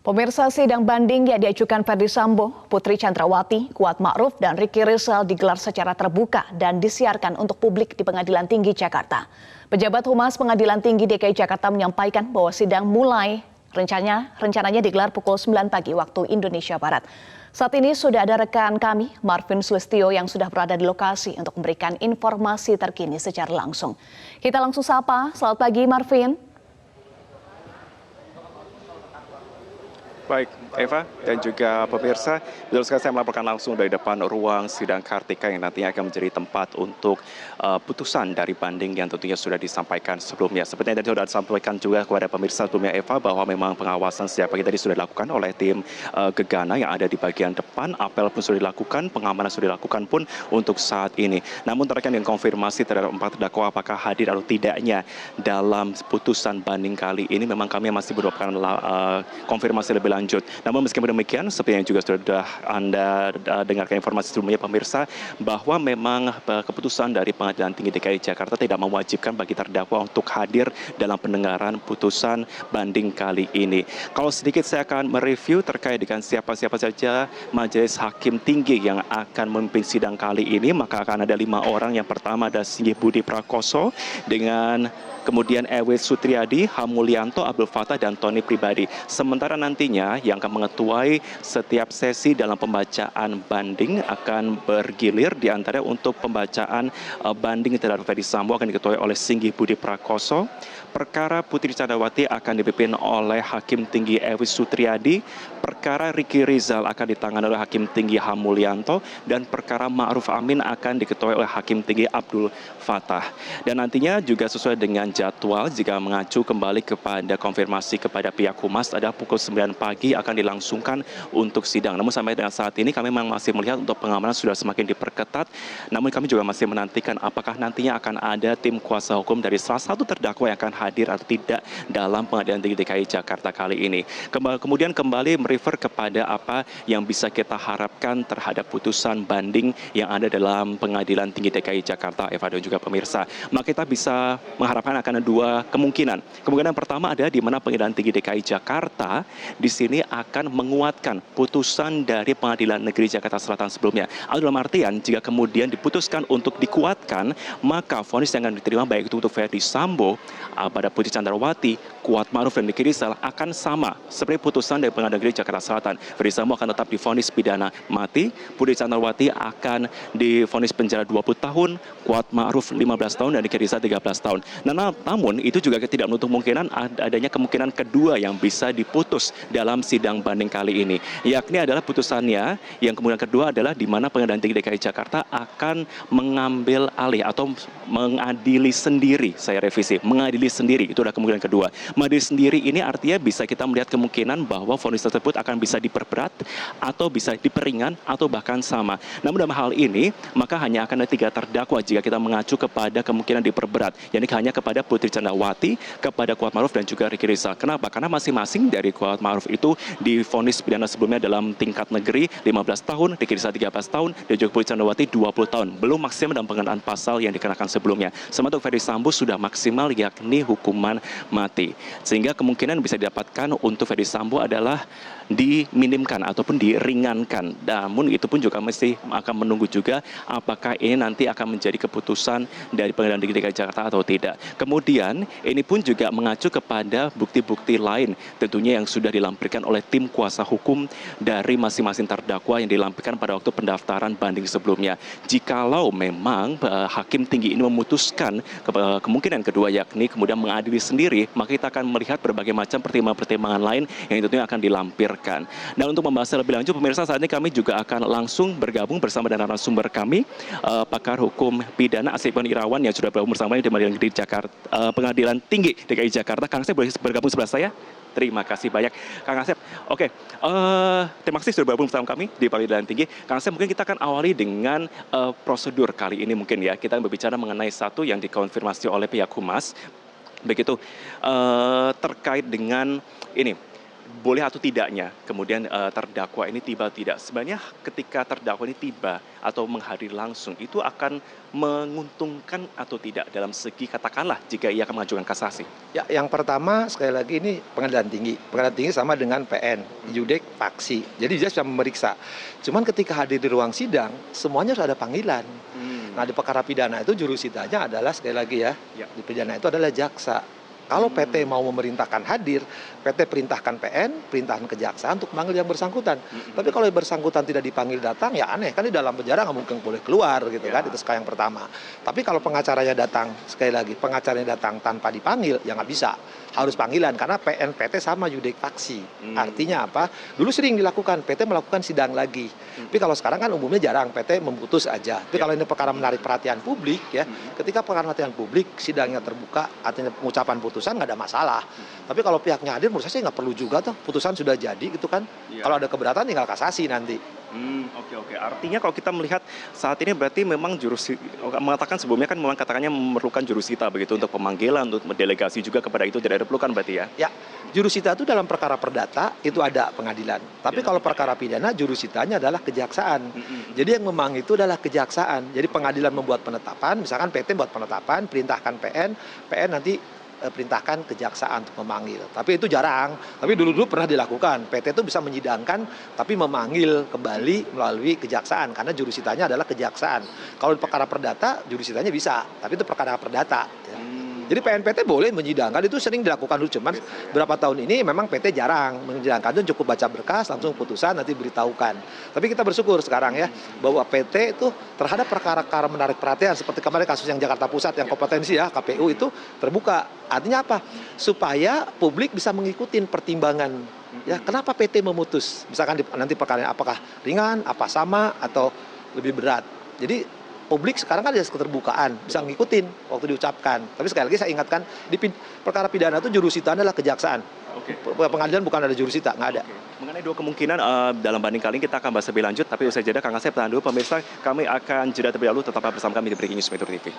Pemirsa, sidang banding yang diajukan Ferdy Sambo, Putri Chandrawati, Kuat Ma'ruf, dan Ricky Rizal digelar secara terbuka dan disiarkan untuk publik di Pengadilan Tinggi Jakarta. Pejabat Humas Pengadilan Tinggi DKI Jakarta menyampaikan bahwa sidang rencananya digelar pukul 9 pagi waktu Indonesia Barat. Saat ini sudah ada rekan kami, Marvin Sulistyo, yang sudah berada di lokasi untuk memberikan informasi terkini secara langsung. Kita langsung sapa, selamat pagi Marvin. Baik, Eva dan juga pemirsa, betul sekali saya melaporkan langsung dari depan ruang sidang Kartika yang nantinya akan menjadi tempat untuk putusan dari banding yang tentunya sudah disampaikan sebelumnya. Seperti yang tadi sudah disampaikan juga kepada pemirsa sebelumnya, Eva, bahwa memang pengawasan sejak pagi tadi sudah dilakukan oleh tim Gegana yang ada di bagian depan. Apel pun sudah dilakukan, pengamanan sudah dilakukan pun untuk saat ini. Namun terkait dengan konfirmasi terhadap 4 terdakwa apakah hadir atau tidaknya dalam putusan banding kali ini, memang kami masih mendapatkan konfirmasi lebih lanjut. Namun meskipun demikian, seperti yang juga sudah Anda dengarkan informasi sebelumnya pemirsa, bahwa memang keputusan dari Pengadilan Tinggi DKI Jakarta tidak mewajibkan bagi terdakwa untuk hadir dalam pendengaran putusan banding kali ini. Kalau sedikit saya akan mereview terkait dengan siapa-siapa saja majelis hakim tinggi yang akan memimpin sidang kali ini, maka akan ada 5 orang. Yang pertama ada Singgih Budi Prakoso, dengan kemudian Ewe Sutriadi, Hamulyanto, Abdul Fattah, dan Tony Pribadi. Sementara nantinya yang akan mengetuai setiap sesi dalam pembacaan banding akan bergilir, di antara untuk pembacaan banding terhadap Ferdy Sambo akan diketuai oleh Singgih Budi Prakoso. Perkara Putri Chandrawati akan dipimpin oleh Hakim Tinggi Ewe Sutriadi. Perkara Ricky Rizal akan ditangani oleh Hakim Tinggi Hamulyanto, dan perkara Ma'ruf Amin akan diketuai oleh Hakim Tinggi Abdul Fattah. Dan nantinya juga sesuai dengan jadwal, jika mengacu kembali kepada konfirmasi kepada pihak Humas, ada pukul 9 pagi akan dilangsungkan untuk sidang. Namun sampai dengan saat ini kami memang masih melihat untuk pengamanan sudah semakin diperketat. Namun kami juga masih menantikan apakah nantinya akan ada tim kuasa hukum dari salah satu terdakwa yang akan hadir atau tidak dalam Pengadilan Tinggi DKI Jakarta kali ini. Kemudian kembali merefer kepada apa yang bisa kita harapkan terhadap putusan banding yang ada dalam Pengadilan Tinggi DKI Jakarta, Eva dan juga pemirsa. Maka kita bisa mengharapkan akan ada 2 kemungkinan. Kemungkinan pertama ada di mana Pengadilan Tinggi DKI Jakarta di sini akan menguatkan putusan dari Pengadilan Negeri Jakarta Selatan sebelumnya. Dalam artian jika kemudian diputuskan untuk dikuatkan, maka vonis yang akan diterima baik itu untuk Ferdy Sambo, pada Putri Chandrawati, Kuat Ma'ruf, dan Ricky Rizal akan sama seperti putusan dari Pengadilan Negeri Jakarta Selatan. Ferdy Sambo akan tetap divonis pidana mati, Putri Chandrawati akan divonis penjara 20 tahun, Kuat Ma'ruf 15 tahun, dan Ricky Rizal 13 tahun. Namun itu juga tidak menutup kemungkinan adanya kemungkinan kedua yang bisa diputus dalam sidang banding kali ini, yakni adalah putusannya yang kemudian kedua adalah di mana Pengadilan Tinggi DKI Jakarta akan mengambil alih atau mengadili sendiri, mengadili sendiri, itu adalah kemungkinan kedua. Mengadili sendiri ini artinya bisa kita melihat kemungkinan bahwa vonis tersebut akan bisa diperberat atau bisa diperingan atau bahkan sama. Namun dalam hal ini maka hanya akan ada 3 terdakwa jika kita mengacu kepada kemungkinan diperberat, yakni hanya kepada Putri Chandrawati, kepada Kuat Ma'ruf, dan juga Ricky Rizal. Kenapa? Karena masing-masing dari Kuat Ma'ruf itu divonis pidana sebelumnya dalam tingkat negeri 15 tahun, Ricky Rizal 13 tahun, dan juga Putri Chandrawati 20 tahun. Belum maksimal dalam pengenaan pasal yang dikenakan sebelumnya. Sementara Ferdy Sambo sudah maksimal, yakni hukuman mati. Sehingga kemungkinan bisa didapatkan untuk Ferdy Sambo adalah diminimkan ataupun diringankan. Namun itu pun juga mesti akan menunggu juga apakah ini nanti akan menjadi keputusan dari Pengadilan Tinggi DKI Jakarta atau tidak. Kemudian ini pun juga mengacu kepada bukti-bukti lain tentunya yang sudah dilampirkan oleh tim kuasa hukum dari masing-masing terdakwa yang dilampirkan pada waktu pendaftaran banding sebelumnya. Jikalau memang hakim tinggi ini memutuskan kemungkinan kedua, yakni kemudian mengadili sendiri, maka kita akan melihat berbagai macam pertimbangan-pertimbangan lain yang tentunya akan dilampirkan. Dan untuk membahasnya lebih lanjut, pemirsa, saat ini kami juga akan langsung bergabung bersama dengan narasumber kami, pakar hukum pidana Asep Irawan yang sudah bergabung bersama di Pengadilan Tinggi DKI Jakarta. Kang Asep boleh bergabung sebelah saya? Terima kasih banyak, Kang Asep. Oke, terima kasih sudah bergabung bersama kami di Pengadilan Tinggi. Kang Asep, mungkin kita akan awali dengan prosedur kali ini mungkin ya. Kita berbicara mengenai satu yang dikonfirmasi oleh pihak Humas, begitu terkait dengan ini. boleh atau tidaknya kemudian terdakwa ini tiba tidak. Sebenarnya ketika terdakwa ini tiba atau menghadiri langsung itu akan menguntungkan atau tidak dalam segi katakanlah jika ia akan mengajukan kasasi. Ya, yang pertama sekali lagi ini pengadilan tinggi. Pengadilan tinggi sama dengan PN, judek faksi. Jadi dia bisa memeriksa. Cuman ketika hadir di ruang sidang, semuanya harus ada panggilan. Nah, di perkara pidana itu jurusitanya adalah sekali lagi ya, di pidana itu adalah jaksa. Kalau PT mau memerintahkan hadir, PT perintahkan PN, perintahkan kejaksaan untuk memanggil yang bersangkutan. Tapi kalau yang bersangkutan tidak dipanggil datang, ya aneh. Kan di dalam penjara nggak mungkin boleh keluar gitu kan, itu sekali yang pertama. Tapi kalau pengacaranya datang, sekali lagi, pengacaranya datang tanpa dipanggil, ya nggak bisa. Harus panggilan, karena PN, PT sama judek faksi. Artinya apa? Dulu sering dilakukan, PT melakukan sidang lagi. Tapi kalau sekarang kan umumnya jarang, PT memutus aja. Tapi kalau ini perkara menarik perhatian publik, ya, ketika perkara perhatian publik, sidangnya terbuka, artinya pengucapan putusan nggak ada masalah. Tapi kalau pihaknya hadir, menurut saya sih nggak perlu juga tuh, putusan sudah jadi gitu kan. Kalau ada keberatan tinggal kasasi nanti. Oke. Artinya kalau kita melihat saat ini berarti memang mengatakan sebelumnya kan memang katakannya memerlukan jurusita begitu untuk pemanggilan, untuk mendelegasi juga kepada itu tidak diperlukan berarti ya? Ya, jurusita itu dalam perkara perdata itu ada pengadilan. Tapi kalau perkara pidana jurusitanya adalah kejaksaan. Jadi yang memanggil itu adalah kejaksaan. Jadi pengadilan membuat penetapan, misalkan PT buat penetapan, perintahkan PN nanti perintahkan kejaksaan untuk memanggil. Tapi itu jarang. Tapi dulu-dulu pernah dilakukan. PT itu bisa menyidangkan tapi memanggil kembali melalui kejaksaan karena jurusitanya adalah kejaksaan. Kalau di perkara perdata jurusitanya bisa, tapi itu perkara perdata. Ya. Jadi PNPT boleh menyidangkan, itu sering dilakukan dulu, cuman berapa tahun ini memang PT jarang menyidangkan, itu cukup baca berkas, langsung putusan, nanti beritahukan. Tapi kita bersyukur sekarang ya, bahwa PT itu terhadap perkara-perkara menarik perhatian, seperti kemarin kasus yang Jakarta Pusat, yang kompetensi ya, KPU itu terbuka. Artinya apa? Supaya publik bisa mengikuti pertimbangan, ya kenapa PT memutus, misalkan nanti perkara apakah ringan, apa sama, atau lebih berat. Jadi publik sekarang kan ada keterbukaan, bisa ngikutin waktu diucapkan. Tapi sekali lagi saya ingatkan, di perkara pidana itu jurusita adalah kejaksaan. Pengadilan bukan ada jurusita, nggak ada. Mengenai dua kemungkinan dalam banding kali ini kita akan bahas lebih lanjut, tapi usai jeda Kang Asep tahan dulu pemirsa, kami akan jeda terlebih dahulu, tetaplah bersama kami di Breaking News Metro TV.